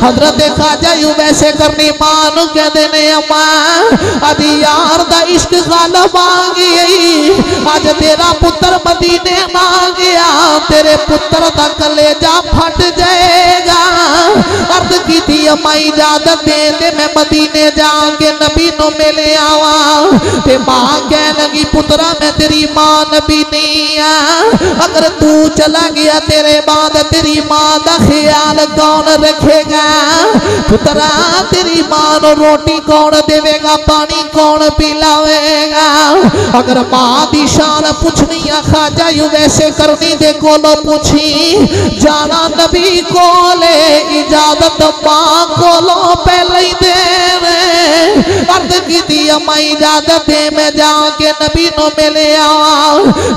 हजरत ख्वाजा यूं वैसे करनी मां नूं कहदे ने अम्मा अदी यार दा इश्क गालब आ गई अज तेरा पुत्र मदीने ना गया तेरे पुत्र दा कलेजा फट जाएगा। अर्ज की थी अम्मा इजाजत दे दे मैं मदीने जाके नबी नूं मिले आवा ते मां कह लगी पुत्रा मैं तेरी मां नबी नहीं आ अगर तू चला गया तेरे बाद तेरी मां दा ख्याल कौन रखेगा पुत्रा तेरी मां नूं रोटी कौन देवेगा पानी कौन पिलावेगा। अगर मां दी शान पूछनी है ख्वाजा यूं वैसे करनी दे कोलों पूछी जाना नबी कोले इजाजत मां कोलों पहले ही दे अर्ज की थी अम्मा इजाजत दे मैं जाके नबी नूं मिले आवा।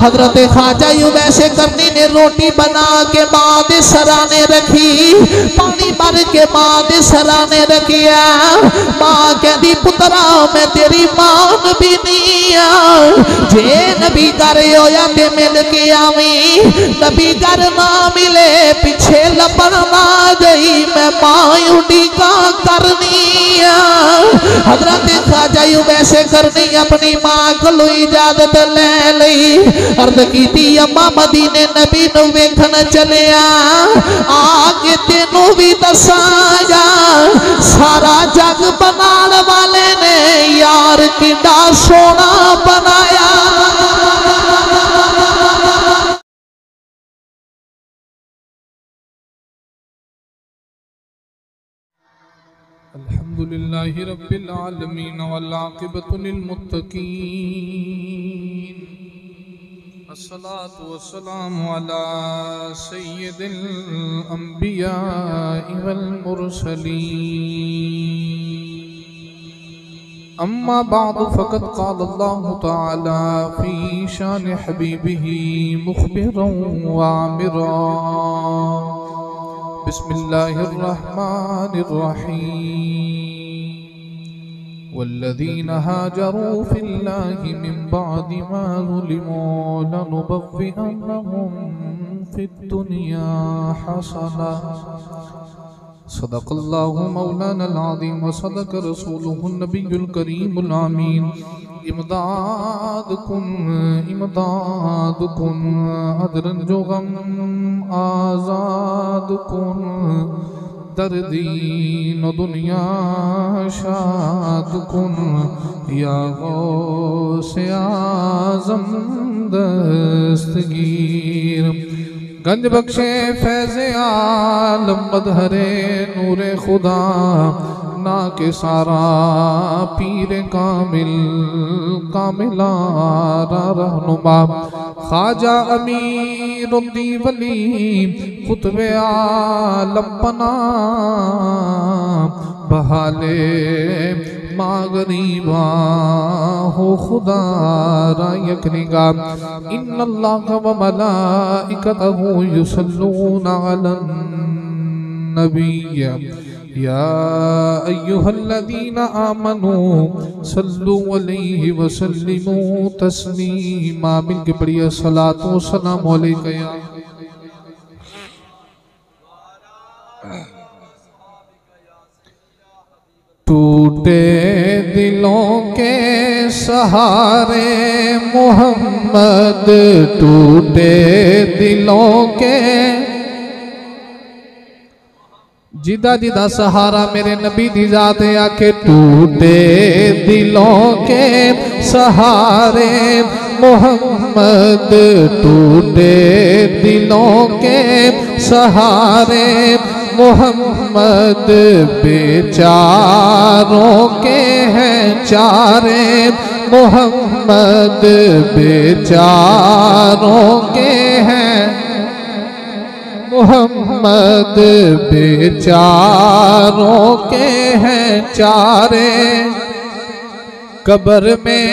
हजरत ख्वाजा यूं वैसे करनी ने रोटी बना के मां दे सराने रखी पानी भर के मां दे सराने रखिया। मां कहती पुत्रा मैं तेरी मां नबी नहीं आ जे नबी घर होया ते मिल के आवी नबी घर ना मिले पीछे लपन ना गई मैं मां उड़ीका करनी हजरत ख्वाजा यूं वैसे करनी अपनी मां को इजाजत ले ली। अर्ज की थी अम्मा मदीने नबी नूं वेखण चलिया आके तेनू भी दसाया सारा जग बनाने वाले ने यार कितना सोना बनाया। अल्हम्दुलिल्लाहि रब्बिल आलमीन वल आक़िबतु लिल मुत्तक़ीन अस्सलातु वस्सलामु अला सय्यिदिल अंबियाइ वल मुरसलीन अम्मा बअदु फ़क़द क़ाल अल्लाहु तआला फ़ी शान हबीबिही मुख़बिरन व आमिरन बिस्मिल्लाहिर्रहमानिर्रहीम वल्लज़ीना हाजरू फ़िल्लाहि मिन बअदि मा ज़ुलिमू लनुबव्विअन्नहुम फ़िद्दुनिया हसना सदक़ल्लाहु मौलानल अज़ीम व सदक़ रसूलुहुन नबियुल करीमुल आमीन। इमदाद कुन अदरन जो गम आज़ाद कुन दर्दीन दुनिया शाद कुन या गौसे आज़म दस्तगीर गंज बख्शे फैज़े आलम मदहरे नूरे खुदा ना के सारा पीर कामिल कामिलारा रहनुमा ख्वाजा अमीरुद्दी वली खुतबे आलम पना बहाले माँ गरीबा हो खुदा रायक निगाम इन्नल्लाह व मलाइकतहु युसल्लूना अलन नबिय्य या अय्युहल्लज़ीना आमनू सल्लु अलैहि व सल्लिमू तस्लीमा मिलके पढ़िए सलातो सलाम अलैका या टूटे दिलों के सहारे मोहम्मद टूटे दिलों के जिदा जिदा सहारा मेरे नबी दी जात आके टूटे दिलों के सहारे मोहम्मद टूटे दिलों के सहारे मोहम्मद बेचारों के हैं चारे मोहम्मद बेचारों के हैं मोहम्मद बेचारों के हैं चारे कब्र में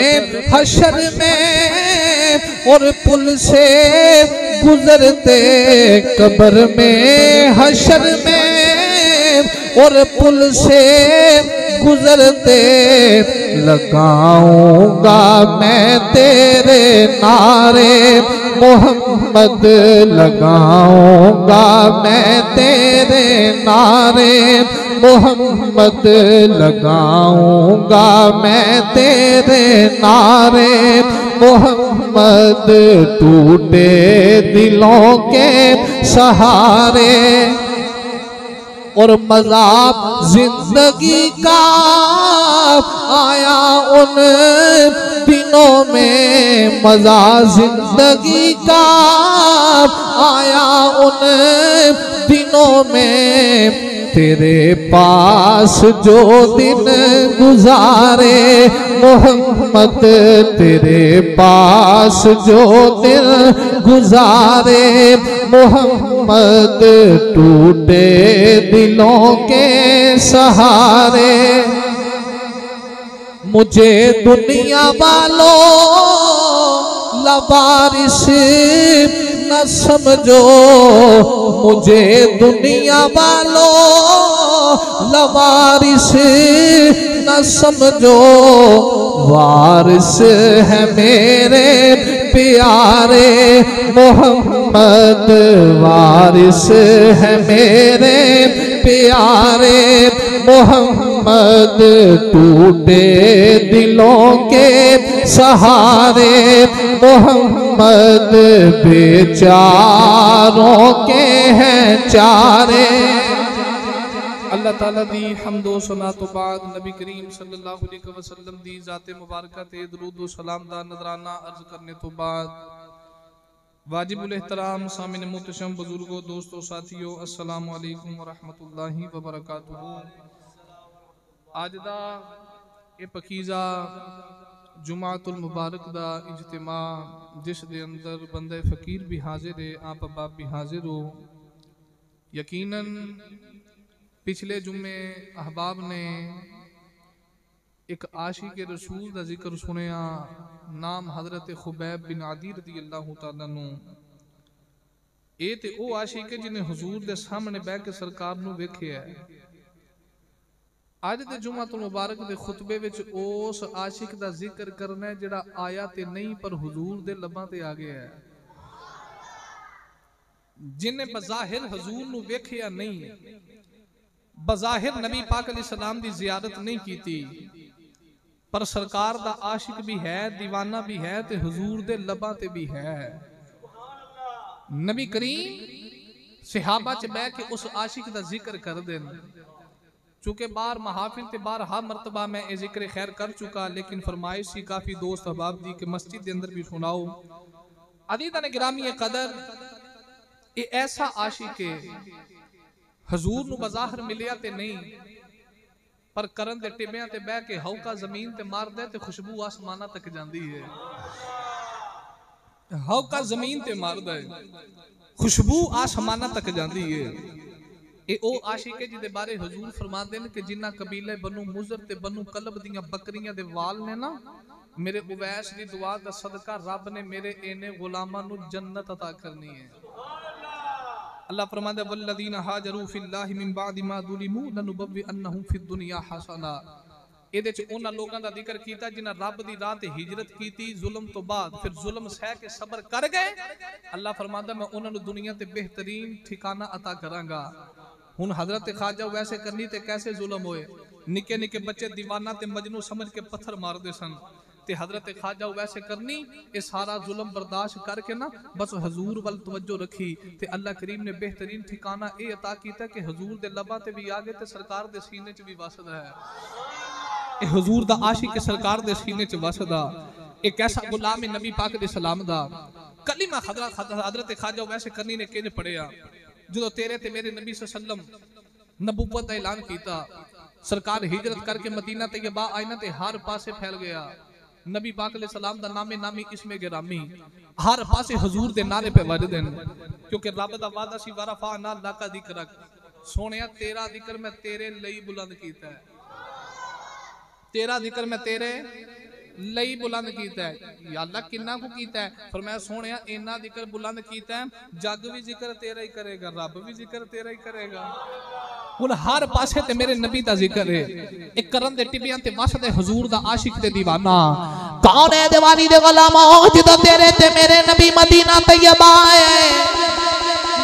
हशर में और पुल से गुजरते कब्र में हशर में और पुल से गुजरते लगाऊंगा मैं तेरे नारे मोहम्मद लगाऊंगा मैं तेरे नारे मोहम्मद लगाऊंगा मैं तेरे नारे, मोहम्मद टूटे दिलों के सहारे। और मज़ा जिंदगी का आया उन दिनों में, मज़ा जिंदगी का आया उन दिनों में, तेरे पास जो दिन गुजारे मोहम्मद, तेरे पास जो दिन गुजारे मोहम्मद, टूटे दिलों के सहारे। मुझे दुनिया वालों लवारिस न समझो, मुझे दुनिया वालों लवारिस न समझो, वारिस है मेरे प्यारे मोहम्मद, वारिस है मेरे प्यारे मोहम्मद, टूटे दिलों के सहारे मोहम्मद, बेचारों के हैं चारे। अल्लाह ताला दी हम्दो सना तो बाद नबी करीम सल्लल्लाहु अलैहि वसल्लम दी ज़ाते मुबारका ते दुरूद व सलाम दा नजराना अर्ज करने तो बाद वाजिबुल एहतराम सामिन मुहतशम बुजुर्गों, दोस्तों, साथियों, अस्सलामु अलैकुम व रहमतुल्लाहि व बरकातुहू। आज दा ये पकीज़ा जुमातुल मुबारक दा इज्तिमा जिस दे अंदर बंदे फ़कीर भी हाजिर है, आप बाप भी हाजिर हो। यकीनन पिछले जुम्मे अहबाब ने एक आशिक रसूल का जिक्र सुनिया, नाम हजरत खुबैब बिन आदी रज़ियल्लाहु तआला अन्हु। ये ते ओ आशिक है जिन्हें हुजूर दे सामने बह के सरकार नू वेखिया है। अज दे जुमातुल मुबारक दे खुतबे विच उस आशिक दा जिक्र करना है जिहड़ा आया ते नहीं पर हुजूर दे लबां ते आ गया है, जिन्हें बज़ाहिर हुजूर नू वेखिया नहीं, बज़ाहिर नबी पाक अलैहिस्सलाम दी ज़ियारत नहीं कीती, पर सरकार दा आशिक भी है, दीवाना भी है, ते हुजूर दे लबां ते भी है। नबी करीम सहाबा च बैठ के उस आशिक दा जिक्र कर देन। चूंकि बार महाफिल ते बार हा मरतबा मैं ये जिक्र खैर कर चुका, लेकिन फरमाइश सी काफी दोस्त अहबाब दी कि मस्जिद के अंदर भी सुनाओ। अदीदा ने गिरामी कदर ये ऐसा आशिक है हजूर नू बज़ाहिर मिलिया ते नहीं, पर करन दे टिबियां ते बह के हौका जमीन ते मार दे ते खुशबू आसमाना तक जाती है। हौका जमीन ते मार दे खुशबू आसमाना तक जाती है। ये ओ आशिक है जिदे बारे हुजूर फरमाते हैं कि जिन्ना कबीले बनु मुज़र ते बनु कलब दियां बकरियां दे वाल ने ना, मेरे उवैस दी दुआ दा सदका रब ने मेरे इन्ने गुलामां नू जन्नत अता करनी है। अल्लाह फरमांदा वल्लज़ीना हाजरू फिल्लाहि मिन बादि मा ज़ुलिमू लनुबव्विअन्नहुम फिद दुनिया हसना। इहदे च उन्हां लोकां दा जिक्र कीता जिन्हां रब दी राह ते हिजरत कीती, जुल्म तो बाद फिर जुल्म सह के सबर कर गए। अल्लाह फरमांदा मैं उन्हां नू दुनिया ते बेहतरीन ठिकाना अता करांगा। हुण हजरत ख्वाजा वैसे करनी ते कैसे जुल्म होए, निके निके बच्चे दीवाना ते मजनू समझ के पत्थर मारदे सन, ते हजरत ख्वाजा वैसे करनी ये सारा जुल्म बर्दाश्त करके ना बस हजूर वल तवज्जो रखी, ते अल्लाह करीम ने बेहतरीन ठिकाना ये अता कीता कि हजूर दे लबां ते भी आ गए ते सरकार दे सीने च भी वसदा है। ये हजूर दा आशिक के सरकार दे सीने च वसदा एक ऐसा गुलाम नबी पाक दे सलाम दा कलीमा हजरत ख्वाजा वैसे करनी ने किंज पढ़िया। जो तेरे ते मेरे नबी सल्लल्लाहु अलैहि वसल्लम नबूवत दा ऐलान कीता, सरकार हिजरत करके मदीना तैयबा आई ना ते हर पासे फैल गया। नबी पाक अलैहि सलाम दा नामे नामी इसमें गिरामी हर पासे हुजूर दे नारे पे वजदे न, क्योंकि रब दा वादा सी वरफा ना लाका जिक्र, सोनिया तेरा जिक्र मैं तेरे लई बुलंद कीता है, तेरा जिक्र मैं तेरे लई बुलंद कीता है। या अल्लाह किन्ना को कीता है, फरमाया सोनिया इन्ना जिक्र बुलंद कीता है, जग भी जिक्र तेरा ही करेगा, रब भी जिक्र तेरा ही करेगा। हुण हर पासे ते मेरे नबी दा जिक्र है, एक करन दे टिबियां ते वसदे हुजूर दा आशिक ते दीवाना। कौन है दीवानी दे गुलामों जिदों तेरे ते मेरे नबी मदीना तैयबा आए,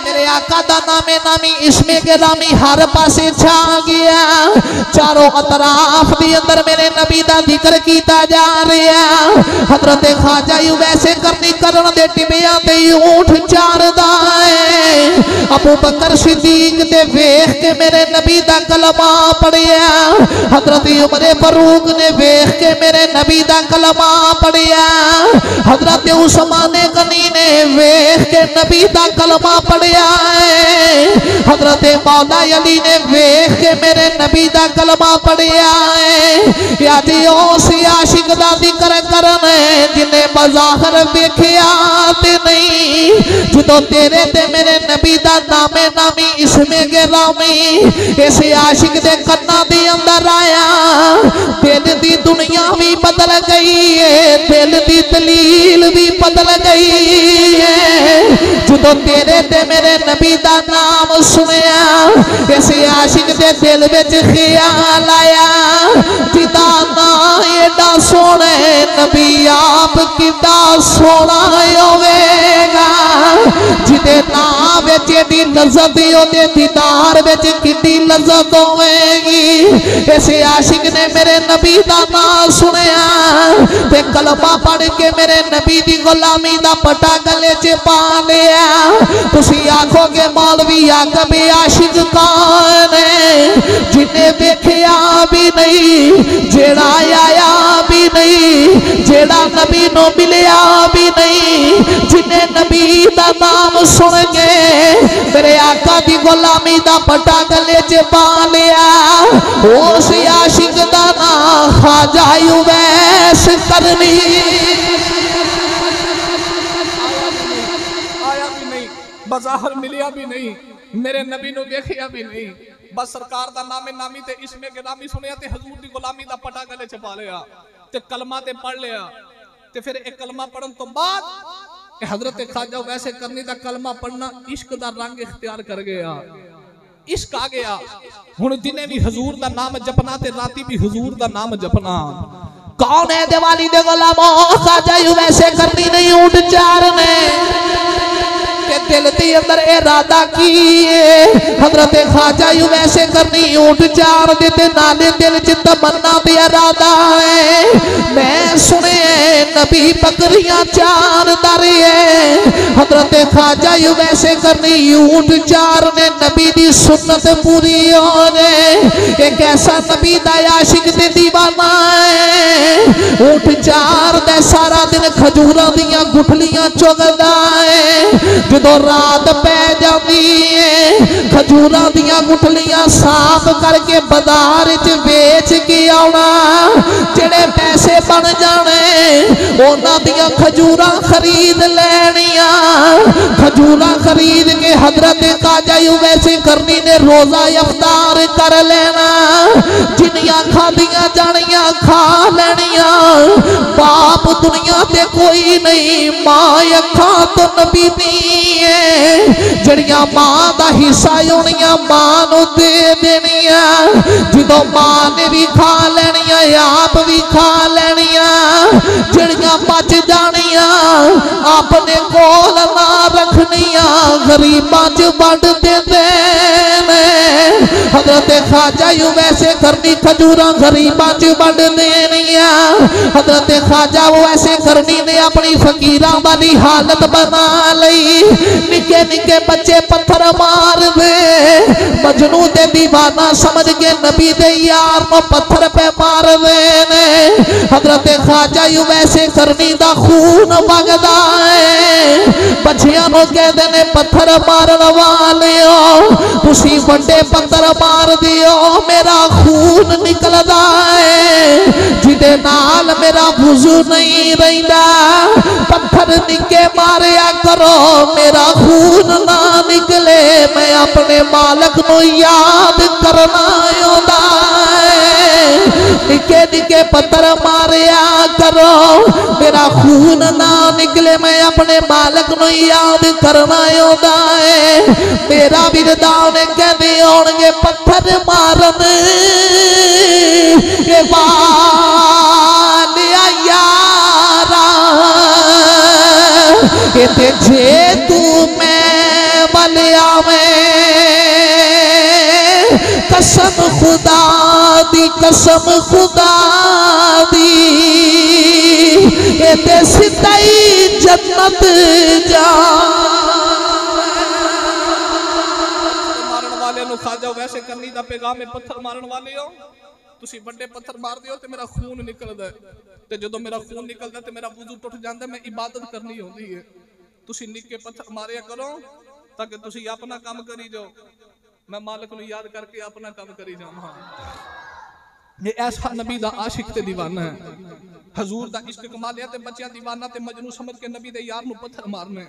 मेरे आका दा नामे नामी इसमें के रामी हर पासे छा गया। चारों अतराफ दी अंदर मेरे नबी दा जिक्र कीता जा रहा। हजरत ख्वाजा वैसे करनी करन दे टिबिया ते ऊंट चारदा है। अबू बकर सिद्दीक ते वेख के मेरे नबी दा कलमा पढ़िया। हजरत उमर फारूक ने वेख के मेरे नबी दा कलमा पढ़िया। हजरत उस्मान गनी ने वेख के नबी दा कलमा पढ़िया है। हजरत मौला अली ने वेख के मेरे नबी दा कलमा पढ़िया है। यादी उस आशिक दा जिक्र करन जिन्हें बज़ाहिर वेखिया ते नहीं, जो तेरे ते मेरे नबी दा नामे नामी इसमें के रामी इस आशिक दे कन्ना दे अंदर आया। दिल दी दुनिया भी बदल गई है, दिल दी दलील भी बदल गई है। जो तेरे ते मेरे नबी दा नाम सुनिया इस आशिक दे दिल विच ख्याल आया, जिदा ना एडा सोने नबी आप किदा सोना होवेगा। जिदे नाम विच एडी लज़्ज़त ओदे दीदार विच कितनी लज़्ज़त होवेगी। इस आशिक ने मेरे नबी दा नाम सुनिया ते कलमा पढ़ के मेरे नबी दी गुलामी दा पटा गले च पा लिया। तुसी आखोगे मौलवी आकब आशिक कौन है? जिन्हें देखिया भी नहीं, जेड़ा आया भी नहीं, जेड़ा नबी नो मिलिया भी नहीं, जिन्हें नबी दा नाम सुन के मेरे आका दी गुलामी दा पटा गले च पा लिया। उस आशिक दा नाम ख्वाजा उवैस करनी। आया भी नहीं, बाजार मिलिया भी नहीं, मेरे नबी नु देखिया भी नहीं, बस सरकार दा नामे नामी ते इसमें के नामी सुनिया ते हजूर दी गुलामी दा पटा गले च पा लिया ते कलमा ते पढ़ लिया। ते फिर एक कलमा पढ़न तो बाद हजरत ख्वाजा वैसे करनी दा कलमा पढ़ना इश्क दा रंग इख्तियार कर गया। इश्क आ गया। हुण जिन्हें भी हजूर दा नाम जपना ते राती भी हजूर दा नाम जपना। कौन है दिवाली दे गुलामो? ख्वाजा वैसे करनी नहीं ऊंट चारने के दिल के अंदर इरादा की हजरत ख्वाजा वैसे करनी ऊंट चार देते नाले दिल च तमन्ना दे इरादा है। मैं सुने नबी बकरियां चार दारे हजरत ख्वाजा वैसे करनी ऊंट चार ने नबी दी सुन्नत पूरी हो जाए। एक ऐसा नबी दा आशिक ते दीवाना है। ऊंट चार दे सारा दिन खजूरां दियां गुठलियां चुगदा है। जो रात पै जाती है खजूरां दियां गुठलियां साफ करके बाजार च बेच के आना। जेड़े पैसे बन जाने उन्हां दियां खजूरां खरीद लैनियां। खजूरां खरीद के हजरत ख्वाजा वैसे करनी ने रोजा इफ्तार कर लेना। जिन्नियां खादियां जानियां खा लैनियां। बाप दुनिया ते कोई नहीं, मां अखा तो नबी दी जड़ियां मां दा हिस्सा होनियां मां नू दे देनिया। जो मां ने भी खा लैनिया आप भी खा लैनिया। जड़ियां बच जानिया अपने कोल ना रखनिया, गरीबां च वंड दे हजरत ख्वाजा वैसे करनी खजूरां गरीबां च वंड देनिया। हजरत ख्वाजा वैसे करनी ने अपनी फकीरां वाली हालत बना लई। निके निके बच्चे पत्थर मार दे मजनू दे दीवाना समझ के नबी दे यार को पत्थर पे मार दे। हजरत ख्वाजा वैसे करनी दा खून वगदा है। बच्चियां नु कहदे ने पत्थर मारन वालिओ तुसी वड्डे पत्थर मार दियो, मेरा खून निकलदा है जिदे नाल मेरा वुजू नहीं रहिंदा। पत्थर निके मारिया करो मेरा खून ना निकले, मैं अपने मालक नु याद करना आउंदा है। निके निके पत्थर मारिया करो मेरा खून ना निकले, मैं अपने मालक नु याद करना आउंदा है। मेरा विरदान कहदे होणगे पत्थर मारन के वालिया यारा कहते जे तू मैं वालिया कसम खुदा दी कसम खुदा दी ते सिताई जन्नत जा मारन वाले नु खाजा वैसे करनी दा पैगाम है पत्थर मारन वाले हो तुसी बड़े पत्थर मार दियो ते मेरा खून निकलदा ते जदों मेरा खून निकलदा ते मेरा वुजू टुट जांदा मैं इबादत करनी होंदी है तुसी निक्के पत्थर मारिया करो ताकि तुसी अपना काम करी जाओ मैं मालिक नु याद करके अपना काम करी जावां ये ऐसा नबी दा आशिक ते दीवाना है हजूर दा इश्क कमा लिया ते बच्चियां दीवाना ते मजनू समझ के नबी दे यार नु पत्थर मारने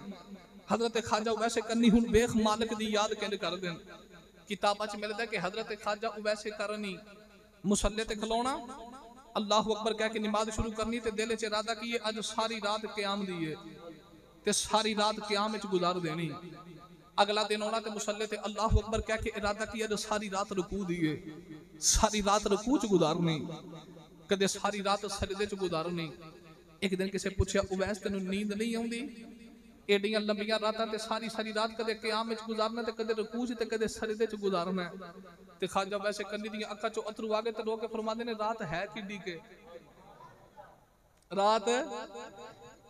हजरत ख्वाजा वैसे करनी हुन वेख मालिक दी याद किंज कर देन किताबां च मिलदा कि हजरत ख्वाजा वैसे करनी मुसल्ले ते खलोना अल्लाह अकबर कह के नमाज शुरू करनी ते दिल च इरादा की अज सारी रात क़याम दी है ते सारी रात क़याम विच गुजार देनी अगला दिन आना ते मुसल्ले ते अल्लाह अकबर कह के इरादा की अज सारी रात रुकू दी है सारी रात रुकू च गुजारनी कदे सारी रात सजदे च गुजारनी एक दिन किसे पूछया उवैस तैनूं नींद नहीं आउंदी एडियां लंबियां रातां ते सारी सारी रात कदे क़याम विच गुजारना ते कदे रुकू च ते कदे सजदे च गुजारना ते ख्वाजा वैसे करनी दी अक्खां चों अथरू आ गए ते रो के फरमांदे ने रात है किड्डी के रात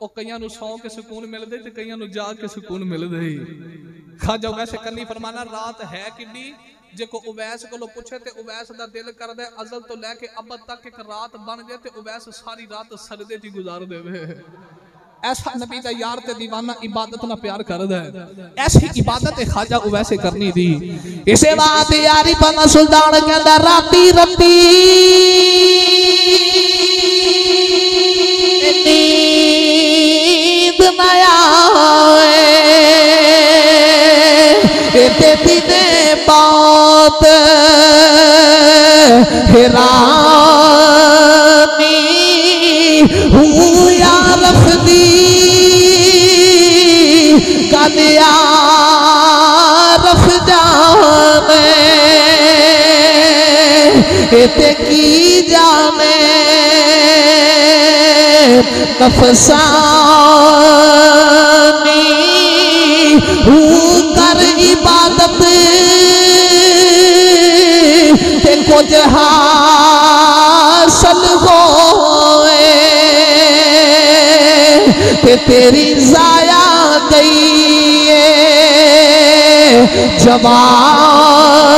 ओ कईयां नूं सौ के सुकून मिलदे ते कईयां नूं जाग के सुकून मिलदे ख्वाजा वैसे करनी फरमाना रात है किड्डी जे को उवैस कोलों पूछे ते उवैस दा दिल करदा है अज़ल तो लैके अबद तक एक रात बन जाए ते उवैस सारी रात सजदे च गुजार देवे ऐसा नबी दा यार ते दीवाना इबादत ना प्यार करदा है ऐसी इबादत ख्वाजा वैसे करनी दी इसे बात यारी बना सुल्तान कहंदा राती रती नींद ना आवे ते दिने बात हैरानी हूँ यार रखदी कलिया रख जाने ते की जाने नफसानी हूँ कर इबादत ते कुछ हासिल होए ते तेरी जाया गई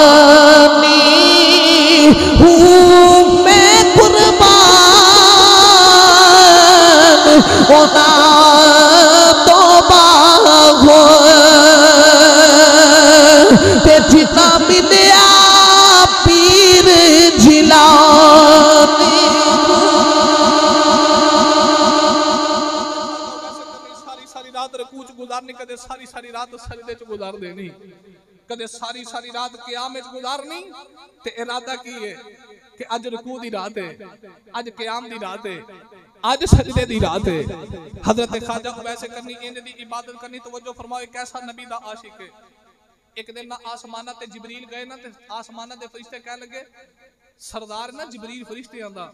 जवानी हूँ मैं कुर्बान होना तो बागो ते जितना मिलया पीर जिलानी सारी रात रकूच गुजारनी कदे सारी सारी रात सजदे च गुजार देनी कदे सारी सारी रात क़याम विच गुजारनी ते इरादा की है कि अज रुकू दी रात है अज क़याम दी रात है अज सजदे दी रात है हजरत ख्वाजा वैसे करनी इंज दी इबादत करनी तवज्जो फरमाओ कैसा नबी दा आशिक है एक दिन ना आसमाना ते जिबरील गए ना ते आसमाना दे फरिश्ते कह लगे सरदार ना जिबरील फरिश्तियां दा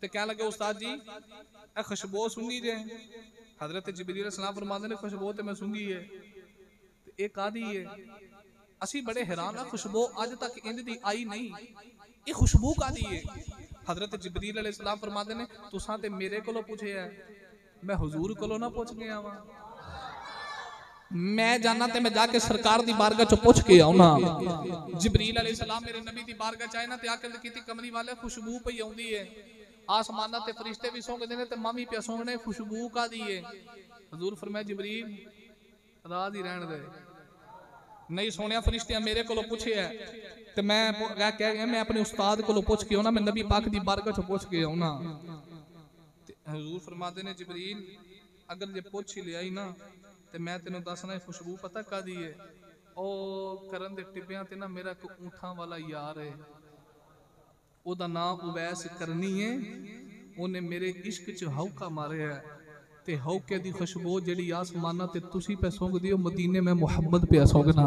ते कह लगे उस्ताद जी ए खुशबू सुनी जे हजरत जिबरील अलैहिस्सलाम फरमाते ने खुशबू ते मैं सुंगी है ते ए कादी है असी बड़े हैरान है खुशबू आज तक इंज दी आई नहीं ये खुशबू कादी है हजरत जिबरील अलैहिस्सलाम फरमाते ने तुसां ते मेरे कोलों पूछे है मैं हुजूर कोलों ना पूछ गया वा मैं जाना ते मैं जाके सरकार दी बारगाह च पूछ के आउना जिबरील अलैहिस्सलाम मेरे नबी दी बारगाह च आए ना ते आके कीती कमली वाले खुशबू पई आउंदी है आसमाना ते फरिश्ते भी सोंगदे ने ते मावी पे सोंगने खुशबू कादी है हुजूर फरमाया जिबरील राज ही रहन दे नहीं सोनिया फरिश्तियां मेरे कोलों पूछे है ते मैं कह गया मैं अपने उस्ताद कोलों पूछ के आउना मैं नबी पाक दी बारगाह च पूछ के आउना ते हुजूर फरमाते ने जिबरील अगर जे पूछ ही लिया ही ना ते मैं तेनों दसना खुशबू पता कादी है ओ करन दे टिब्बियां ते ना मेरा को ऊंठां वाला यार है ओदा नाम उवैस करनी है ओने मेरे इश्क च हौका मारे है ते हौके दी खुशबू जेड़ी आसमाना ते तुसी पे सोंगदी हो मदीने में मोहम्मद पे सोंगना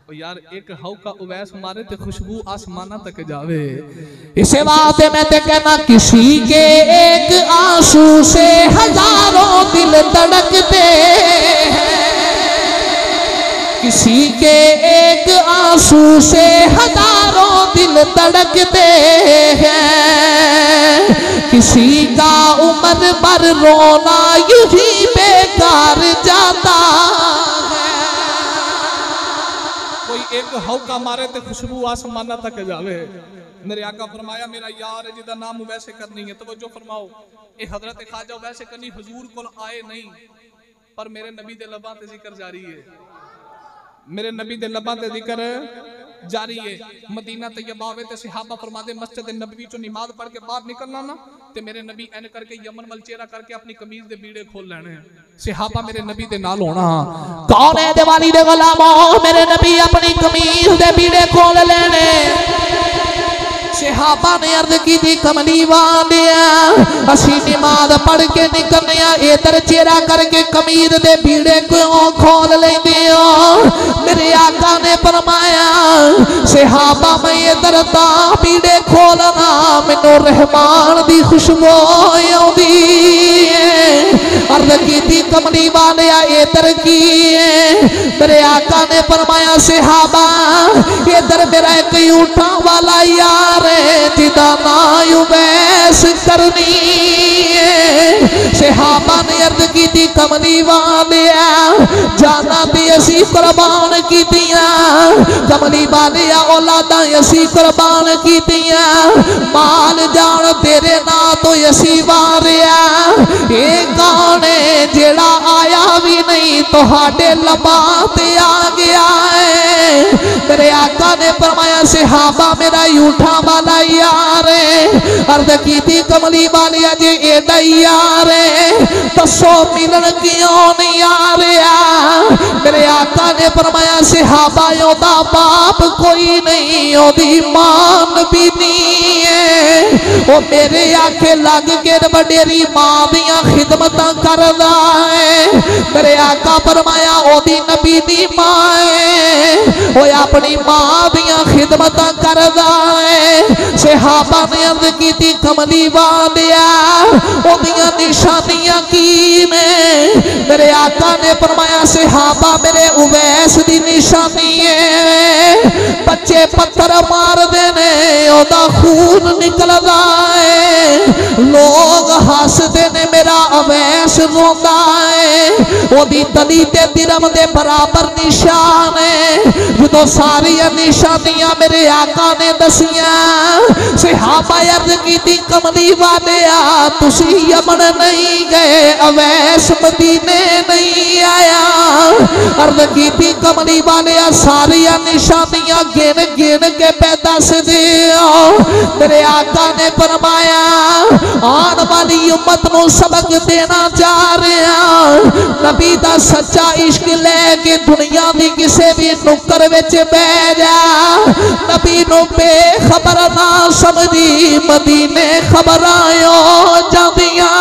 ओ यार एक हौका उवैस मारे ते खुशबू आसमाना तक जावे इसे बात में ते कहना किसी के एक आंसू से हजारों दिल धड़कते हैं किसी के एक आंसू से हजारों दिल धड़कते हैं, किसी का उम्र भर रोना यूं ही बेकार जाता है। कोई एक हौका मारे तो खुशबू आसमाना तक जावे। मेरे आका फरमाया मेरा यार है जिदा नाम वैसे करनी है। तवज्जो फरमाओ, ये हजरत ख्वाजा वैसे करनी हुजूर को आए नहीं, पर मेरे नबी दे लबां ते जिक्र जारी है। मेरे नबी दे लबां ते जिक्र जारी है। मदीना तैयबा वे ते सहाबा फरमादे मस्जिद नबवी चो नमाज पढ़ के बाहर निकलना ना ते मेरे नबी एन करके यमन वल चेहरा करके अपनी कमीज दे बीड़े खोल लेने। सहाबा मेरे नबी दे नाल होना। कौन है दिवाली दे गुलामों, मेरे नबी अपनी कमीज दे बीड़े खोल लेने। सहाबा ने अर्ज की थी कमली वालिया असी नमाज पढ़ के निकलने इधर चेहरा करके कमीज दे बीड़े क्यों खोल लेंदे हो। मेरे आका ने फरमाया सहाबा मैं इधर ता बीड़े खोलना मैनू रहमान दी खुशबू आउंदी है। अर्ज की थी कमली वालिया इधर की मेरे आका ने फरमाया सहाबा इधर मेरा एक ऊँटा वाला यार जिदा ना उवैस करनी है। सहाबा ने अर्ज की थी कमली वालिया जाना भी असी कुर्बान की दिया, कमली वालिया औलादा असी कुर्बान की दिया, माल जान तेरे ना तो असी वारिया। ये गाने जेड़ा आया भी नहीं तुहाडे लबां ते आ गया है। मेरे आका ने फरमाया सहाबा मेरा ऊँटा वाला यार अर्ज की थी कमली वालिया जे एडा यार दसो मिलन क्यों नहीं आ रहा। मेरे आका ने फरमाया सहाबा ओदा बाप कोई नहीं ओदी मान भी नहीं है। वो मेरे आखे लग के वडेरी मां दियां खिदमतां करदा है। मेरे आका फरमाया ओदी नबी दी मां है, वो अपनी मां दियां खिदमतां करदा है। सहाबा ने अर्ज की थी कमली वालिया ओदियां निशानियां की ने। मेरे आका ने फरमाया सहाबा मेरे उवैस दी निशानी है, बच्चे पत्थर मार देने ओदा खून निकलदा है, लोग हसदे ने मेरा अवैस रोंदा है। ओदी तली ते दिरम दे बराबर निशान है। जो सारी निशानियां मेरे आका ने दसियां सहाबा अर्ज की थी कमली वालिया तुसी यमन नहीं गए अवैस मदीने नहीं आया। अर्ज की थी कमली वालिया सारिया निशानियां गिन गिन के पैदा से दियो। मेरे आका ने फरमाया आने वाली उम्मत को सबक देना चाह रहा। नबी दा सच्चा इश्क लेके दुनिया दी किसी भी नुक्कर विच बह जा, नबी नो बेखबर ना समझी मदीने खबर आयो जांदियां।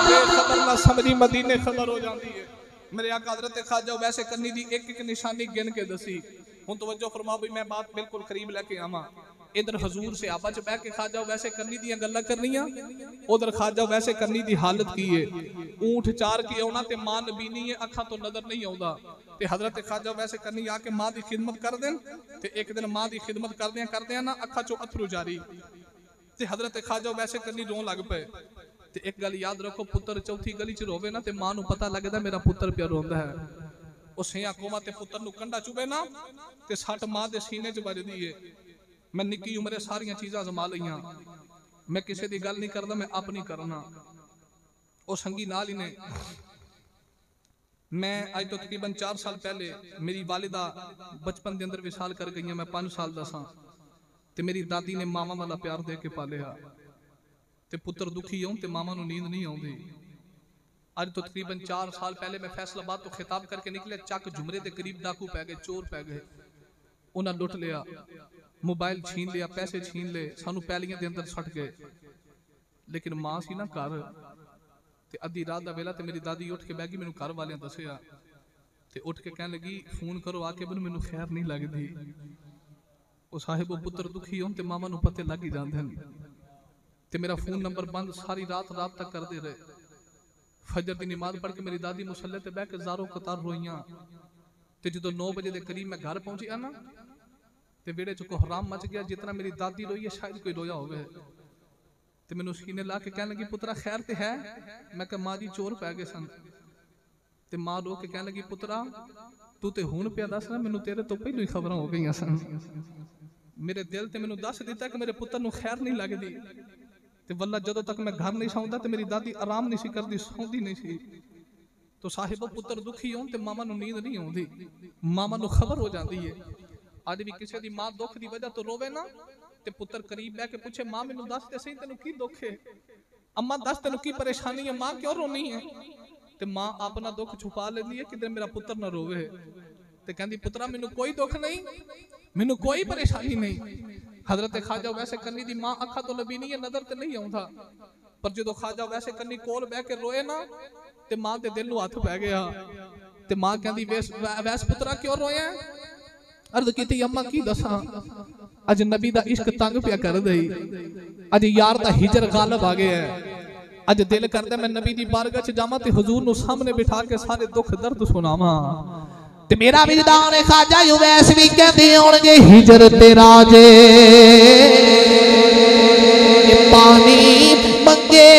बेखबर ना समझी मदीने खबर हो जाती है। मेरे आका हजरत ख्वाजा वैसे करनी दी एक एक निशानी गिन के दसी। हुण तवज्जो फरमाओ भी मैं बात बिल्कुल करीब लेके आवां। इधर हजूर से आपा च बह के ख्वाजा वैसे करनी दी गल्लां करनियां, उधर ख्वाजा वैसे करनी दी हालत की है। ऊंट चार के आना ते मां नबी नहीं है अखा तो नजर नहीं आउंदा ते हजरत ख्वाजा वैसे करनी आके मां दी खिदमत कर देन ते एक दिन मां दी खिदमत करदे ना अखा चो अथरू जारी ते हजरत ख्वाजा वैसे करनी रोन लग पे। ते एक गल याद रखो पुत्र चौथी गली च रोवे ना ते मां नू पता लगदा मेरा पुत्र प्या रोंदा है। ओ सियां कोमा ते पुत्र नू कंडा चुभे ना ते सट मां दे सीने च वजदी है। मैं निक्की उम्रे सारियां चीज़ां जमा लईयां, मैं किसी की गल नहीं करता मैं अपनी करना। वो संगी नाल ही ने मैं अज तो तकरीबन 4 साल पहले मेरी वालिदा बचपन के अंदर विशाल कर गई। मैं 5 साल दा सां ते मेरी दादी ने मामा वाला प्यार दे के पालिया ते पुत्र दुखी आऊं ते मामा नू नींद नहीं आउंदी। अज तो तकरीबन 4 साल पहले मैं फैसलाबाद तो खिताब करके निकले, चक जुमरे के करीब डाकू पै गए, चोर पै गए, उन्हें लुट लिया, मोबाइल छीन लिया, पैसे छीन ले, सानू पैलियां दे अंदर सट गए। लेकिन मां सी ना घर ते अद्धी रात दा वेला ते मेरी दादी उठ के बह गई, मैनू घर वाले दसिया ते उठ के कहने लगी फोन करो आके मैनू खैर नहीं लगती। वो साहिब वो पुत्र दुखी होन ते मामा नू पते लग ही जांदे ते मेरा फोन नंबर बंद सारी रात तक करते रहे। फजर की नमाज पढ़ के मेरी दादी मुसल्ले ते बह के ज़ारो कतार रोइयां ते जो 9 बजे के करीब मैं घर पहुंची ना ते वेड़े च कोहराम मच गया। जितना मेरी दादी रोई है शायद कोई रोया होवे ते मैनू सीने ला के कहने लगी पुत्रा खैर ते है? मैं कहा माँ जी चोर पै गए सन। ते माँ रो के कहने लगी पुत्रा तू ते हुण पिया दस ना, मैनू तेरे तो पहले ही खबर हो गई सन। मेरे दिल ते मैनू दस दिता कि मेरे पुत्र नू खैर नहीं लगदी ते वल्ला जदों तक मैं घर नहीं सौंदा ते मेरी दादी आराम नहीं सी करदी, सौंदी नहीं सी। तो साहिबो पुत्र दुखी होन ते मामा नू नींद नहीं आउंदी, मामा नू खबर हो जाती है। अज भी किसी दी मां दुख की वजह तो रोवे ना ते पुत्र करीब बह के पूछे मां मैनू दस ते सही तेनू की दुख है, अम्मा दस तेनू की परेशानी है, मां क्यों रोनी है? ते मां अपना दुख छुपा लेती है कि मेरा पुत्र ना रोवे। ते कहंदी पुत्रा मैनू कोई दुख नहीं, मैनू कोई परेशानी नहीं। हजरत ख्वाजा वैसे कन्नी दी मां अखा तो लभी नहीं है, नजर ते नहीं आउंदा, पर जो ख्वाजा वैसे कन्नी कोल बह के रोए ना ते मां दे दिल नू हथ पै गया। ते मां कहंदी वैस पुत्रा क्यों रोया? अर्ज की अम्मा की दसा अज नबी दा इश्क तंग पिया कर दई, अज यार दा हिजर गालब आ गया है। अज दिल करदा मैं नबी दी बारगाह च जावां ते हुजूर नू सामने बिठा के सारे दुख दर्द सुनावां। ते मेरा विजदान ख्वाजा उवैस भी कहंदे होणगे हिजर तेरा जे पानी मंगे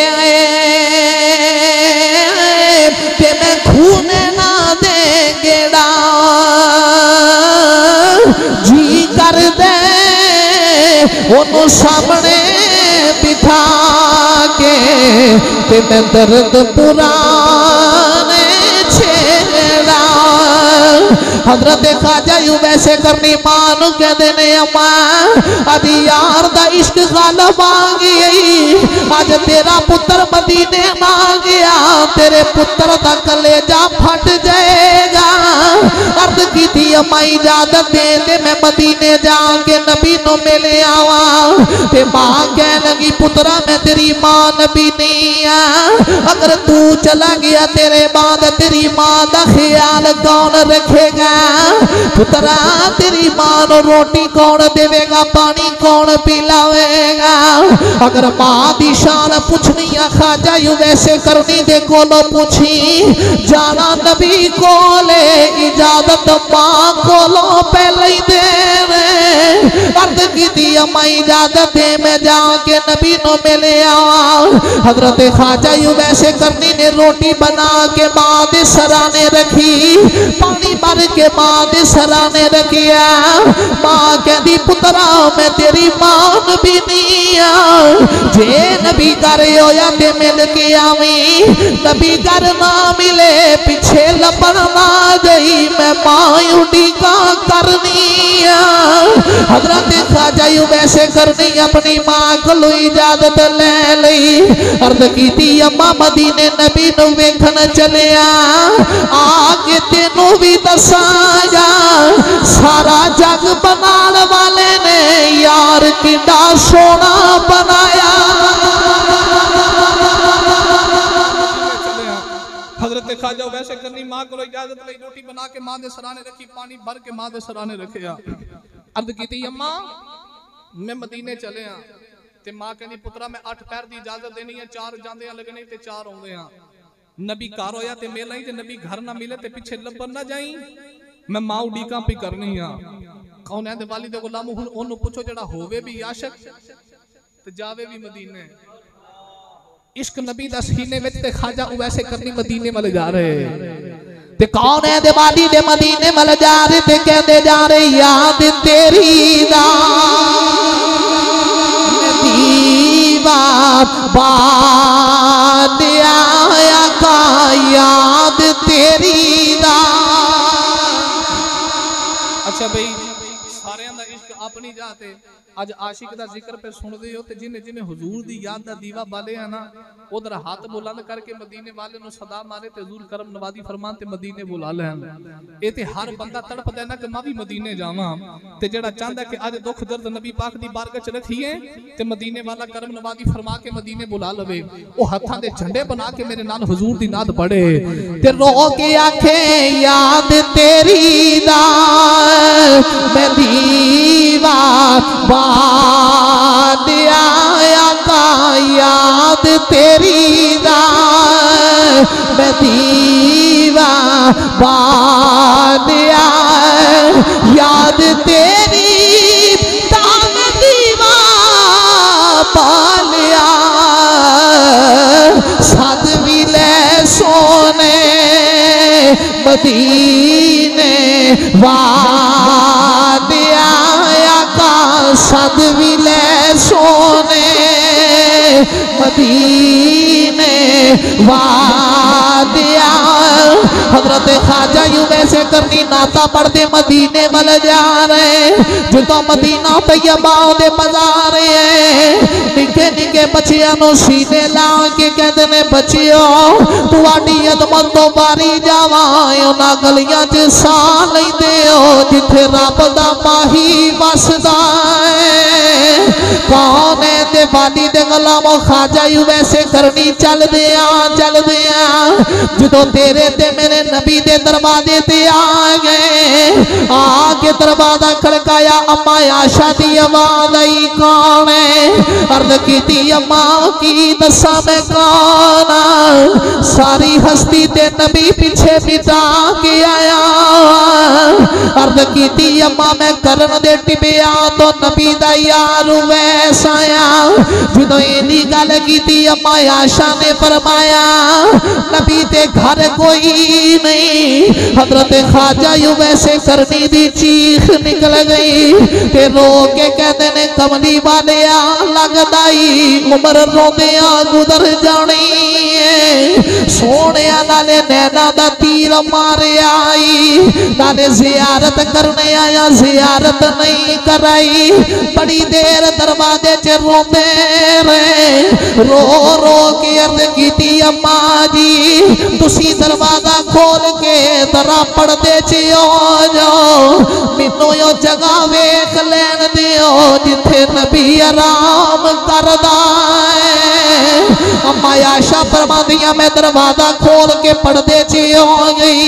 ते मैं खून ना दे गेड़ा जी कर दे ओनू सामने बिठा के ते मैं दर्द पुराने छेड़ा। हजरत ख्वाजा वैसे करनी मां नू कहते ने अम्मा अज यार दा इश्क गालब आ गई, अज तेरा पुत्र मदीने आ गया, तेरे पुत्र दा कलेजा फट जाएगा। अर्ज की अम्मा इजाजत दे दे मैं मदीने जाके नबी नू मिल आवा। ते मां कह लगी पुत्रा मैं तेरी मां नबी नहीं आ, अगर तू चला गया तेरे बाद तेरी मां दा ख्याल कौन रखेगा? पुत्रा तेरी मां नू रोटी कौन देवेगा, पानी कौन पिलावेगा? अगर मां दी शान पूछनी है ख्वाजा वैसे करनी दे कोलों पूछी, जाना नबी कोले इजाजत मां कोलों पहले ही दे। अर्ज की अम्मा इजाजत दे मैं जाके नबी नू मिल आवा। हजरत ख्वाजा वैसे करनी ने रोटी बना के मां दे सराने रखी, पानी भर के मां दे सराने रखिया। मां कहती पुत्रा मैं तेरी मां नबी नहीं आ, जे नबी घर होया ते मिल के आवी, नबी घर ना मिले पिछे लपन ना गई मैं मां उड़ी का करनी आ। हजरत ख्वाजा वैसे करनी अपनी मां को इजाजत ले लई। अर्ज की अम्मा मदीने नबी नू वेखन चलिया, आके तेनू भी दसाया सारा जग बनाने वाले ने यार कितना सोना बनाया। हजरत ख्वाजा वैसे करनी मां को इजाजत लई, रोटी बना के मां दे सराने रखी, पानी भर के मां दे सराने रखिया। अर्ज की अम्मा मैं मदीने चले आ ते मां कहनी पुत्रा मैं 8 पैर दी इजाजत देनी है, 4 जांदे लगने ते 4 आउंदे आ। नबी घर होया ते मेला ही ते नबी घर ना मिले ते पिछे लबन ना जाई, मैं मां उडीका भी करनी आ। कौन है दे वाली दे गुलाम हुन ओनू पूछो जेड़ा होवे भी आशिक ते जावे भी मदीने। इश्क नबी दा सीने विच ते ख्वाजा वैसे करनी मदीने वाले जा रहे ते कौन है दिवाली दे मदीने वाले जा रहे ते कहते जा रहे याद तेरी दा बाद आया का याद तेरी दा। अच्छा भाई सारे दा इश्क अपनी जाते अज आशिक दा जिक्र पे सुनदे हो ते जिन्हें जिन्हें हुजूर दी याद दा दीवा बाले है ना उधर हाथ बुलंद करके मदीने वाले नु सदा मारे ते हुजूर करम नवाजी फरमान ते मदीने बुला लैन। ए ते हर बंदा तड़पदा ना कि मैं भी मदीने जावां ते जेड़ा चाहंदा कि अज दुख दर्द नबी पाक दी बारगाह च रखिए ते मदीने वाला करम नवाजी फरमा के मदीने बुला लवे। ओ हत्थां दे झंडे बना के मेरे नाल हुजूर दी नाद पढ़े ते रो के आखे याद तेरी दा मैं दीवा बाद आया का याद तेरी दा मैं दीवाना याद तेरी तान दीवाना पालिया सद विले सोने मदीने वादिया का सद विले सोने मदीने वादिया हजरत ख्वाजा यूं वैसे करनी नाता पढ़ते मदीने वाल जा रहे जो मदीना तैयबा दे बाजार है निके निके बच्चियां नु सीने ला के कहते ने बच्चियो तुहाडी अदमत तो बारी जावा उन्हां गलियां च सा लैंदे हो जिथे रब दा माही वसदा है कौन है ते बादी दे गुलामो ख्वाजा यूं वैसे करनी चल दिया जो तेरे ते मेरे नबी दे दरवाजे ते आ गए आके दरवाजा खड़काया अम्मा आशा दी आवाज आई कौन है अर्ज की अम्मा की दसा मैं कौन सारी हस्ती ते नबी पीछे बिता के आया अर्ज की अम्मा मैं करन दे टिबिया तो नबी दा यार वैस आया जो इनी गल की अम्मा आशा ने फरमाया नबी ते घर कोई नहीं हजरत ख्वाजा यूं वैसे करनी दी चीख निकल गई ते रो के कहते ने कमली वालिया लगदा ही उम्र रोंदिया गुजर जानी है सोने नाले नैना दा तीर मारे आई नाले जियारत करने आया जियारत नहीं कराई बड़ी देर दरवाजे च रोंदे रहे रो रो के अर्ज की अम्मा जी तुसी दरवाजा खोल के दरा पड़दे च हो जाओ मैनू यो जगह वेख लैन दियो जिथे नबी आराम करदा है अम्मा आशा फरमांदियां मैं दरवाजा खोल के पड़दे च हो गई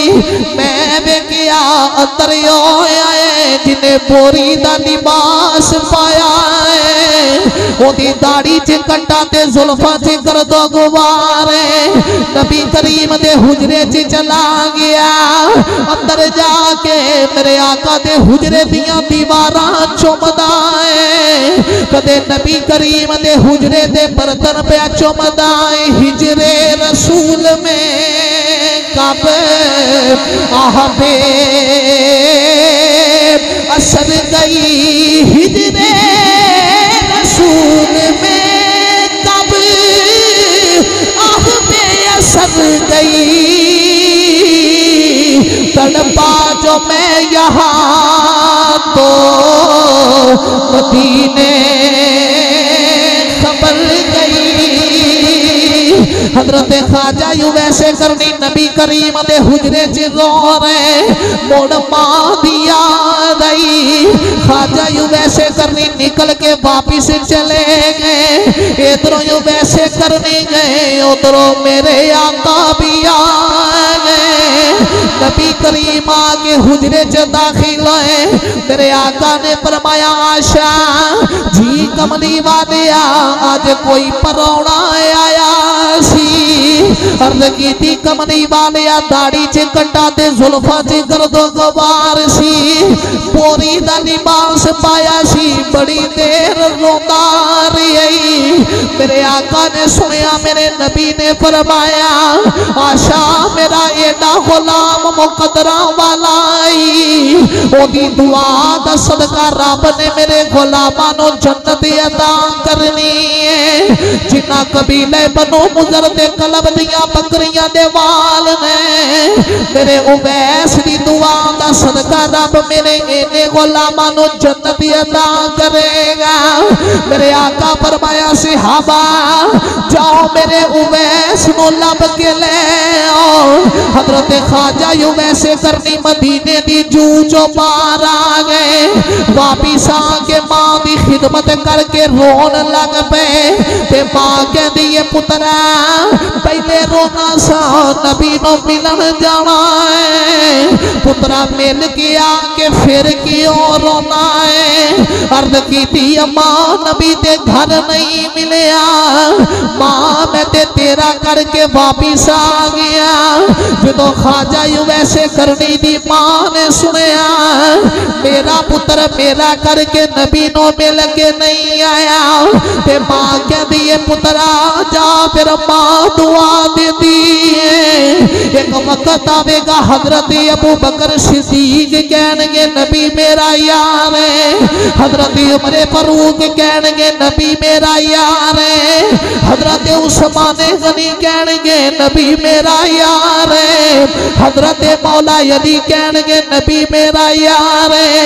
मैं वेखिया अंदर होया है जिन्हें बोरी दा लिबास पाया है ओदी दाढ़ी च कंडा ते जुल्फा च गर्दो गुबार नबी करीम दे हुजरे च चला गया अंदर जाके मेरे आका दे हुजरे दियां दीवारां चुमदा है कदे नबी करीम दे हुजरे दे बर्तन पे चुमदा है हिजरे रसूल में कब आहबे असर गई हिजरे रसूल में कब आहबे असर गई तड़पा जो मैं यहाँ तो मदीने खबर गई हजरत ख्वाजा यूं वैसे करनी नबी करीम दे हुजरे च रो रहे मोड़ मां दी याद आई ख्वाजा यूं वैसे करनी निकल के वापिस चले गए इधरों यूं वैसे करनी गए उधरों मेरे आका भी आ गए नबी करीम आके हुजरे च दाखिल हुए मेरे आका ने फरमाया आशा जी कमली वालिया आज कोई परौना आया सी अर्ज की कमली वालिया दाढ़ी च कंडा ते जुल्फा च गर्दो गुबार सी बोरी दा लिबास पाया सी बड़ी देर रोंदा रही मेरे आका ने सुनिया मेरे नबी ने फरमाया आशा मेरा एडा गुलाम मुकदरा वाला ओदी दुआ दा सदका रब ने मेरे गुलामां नू जन्नत अता करनी है जिन्ना कबीले बनो मुजर दे कलब दियां बकरियां दे वाल ने मेरे उवैस दी दुआ दा सदका रब मेरे इन्ने गुलामां नू जन्नत अता करेगा मेरे आका फरमाया सहाबा जाओ मेरे उवैस नू लब के ले आओ हजरत ख्वाजा यूं वैसे करनी मदीने दी जू चो पार आ गए वापिस आके मां की खिदमत करके रोन लग पे ते मां कहती है पुत्रा पहले रोना सा नबी नो मिलन जाना है पुत्रा मिल के आके फिर क्यों रोना है। अर्ज की अम्मा नबी ते घर नहीं मिलया मां मैं ते तेरा करके वापिस आ गया। जो ख्वाजा यू वैसे करनी दी मां ने सुनया मेरा पुत्र मेरा करके नबी नो मिल के नहीं आया ते मां कहती है पुत्रा जा फिर मां दुआ देती है। एक वक्त आवेगा हजरत अबू बकर सिद्दीक कहणगे नबी मेरा यार है। हजरत उमर फारूक कहणगे नबी मेरा यार है। हजरत उस्मान गनी कहणगे नबी मेरा यार है। हजरत मौला अली कहणगे नबी मेरा यार है।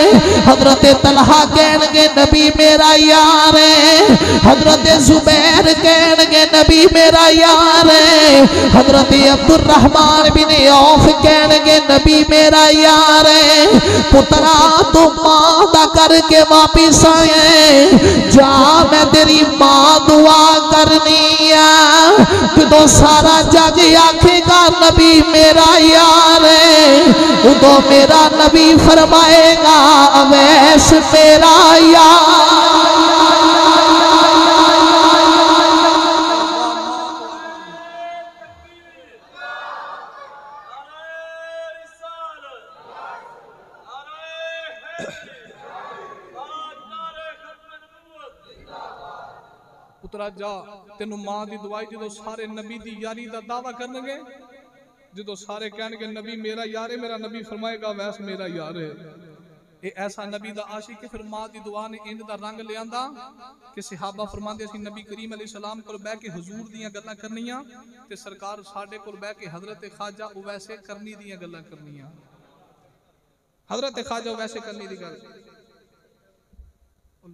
हजरत तलहा कहणगे नबी मेरा यार है। हजरत जुबैर कहणगे नबी मेरा यार है। हजरत अब्दुल रहमान बिन औफ कहणगे नबी मेरा यार है। पुत्रा तू मां दा करके वापिस आए जा मैं तेरी मां दुआ करनी है। तो सारा जग आखेगा नबी मेरा यार है उदो मेरा नबी फरमाएगा अवैस मेरा यार। पुत्रा जा तेन मां की दुआई जो सारे नबी की यारी का दावा करनगे जो सारे कहणगे नबी मेरा यार है मेरा नबी फरमाएगा वैस मेरा यार है। ये ऐसा नबी दा आशिक है। फिर मां की दुआ ने इंज दा रंग लियांदा कि सहाबा फरमांदे सी नबी करीम अलैहिस्सलाम कोल बैठ के हुजूर दियां गल्लां करनियां ते सरकार साडे कोल बैठ के हजरत ख्वाजा उवैसे करनी दियां गल्लां करनियां। हजरत ख्वाजा उवैसे करनी दी गल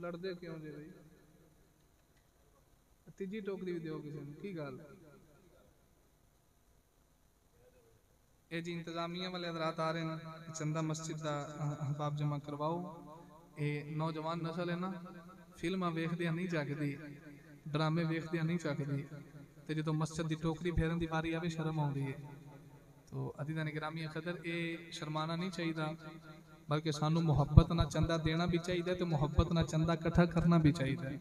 लड़दे क्यों जे भाई तीजी टोकरी भी दो किसी की गल ये जी इंतजामिया वाले हजरात आ रहे हैं चंदा मस्जिद का अहबाब जमा करवाओ। ये नौजवान नस्ल है ना फिल्मां वेखदियां नहीं जागदी ड्रामे वेखदियां नहीं जागदी ते जो मस्जिद की टोकरी फेरन की बारी आवे शर्म आउंदी है। तो अजीज़ान गिरामी कदर ये शर्माना नहीं चाहिए बल्कि सानू मुहब्बत ना चंदा देना भी चाहिए तो मुहब्बत ना चंदा इकट्ठा करना भी चाहिए।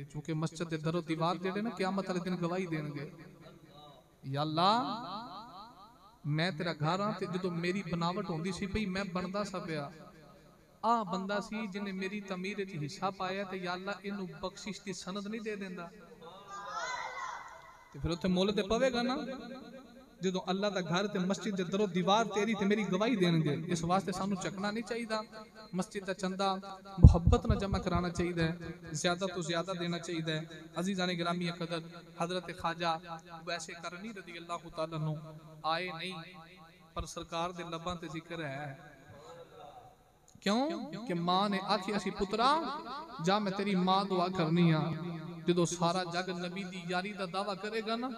चूंकि मस्जिद के दरो दीवार जेडे ना क़यामत वाले दिन गवाही देंगे या अल्लाह मैं तेरा घर हाँ जो मेरी बनावट होंदी सी पई मैं बनदा सा पिया आ बंदा सी जिन्हें मेरी तमीर च हिस्सा पाया तो या अल्लाह इनू बख्शिश की सनद नहीं दे देंदा तो फिर उत्थे मुल ते पवेगा ना जो अल्लाह का घर ते मस्जिद दे दरो दीवार तेरी ते मेरी गवाही देंगे। इस वास्ते सानू चकना नहीं चाहिए मस्जिद का चंदा मुहब्बत न जमा कराना चाहिए ज्यादा तो ज्यादा देना चाहिए। अजीज़ान गिरामी कदर हजरत ख्वाजा वैसे करनी रज़ी अल्लाह तआला नु आए नहीं पर सरकार दे लबां ते जिक्र है क्यों कि मां ने आखी असी पुत्रा जा मैं तेरी मां दुआ करनी आ। जो सारा जग नबी दी यारी दा दावा करेगा ना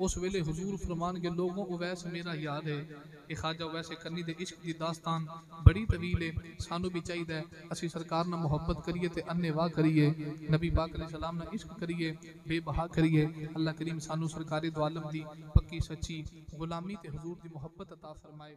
उस वेले हुजूर फरमान के लोगों उवैस मेरा यार है। ये ख्वाजा वैसे करनी दे इश्क दी दास्तान बड़ी तवील है। सानू भी चाहिए असी सरकार ना मुहब्बत करिए ते अन्नेवाह करिए नबी पाक अलैहि सलाम ना इश्क करिए बेबहा करिए। अल्लाह करीम सानू सरकारी दो आलम दी पक्की सच्ची गुलामी ते हुजूर दी मुहब्बत अता फरमाए।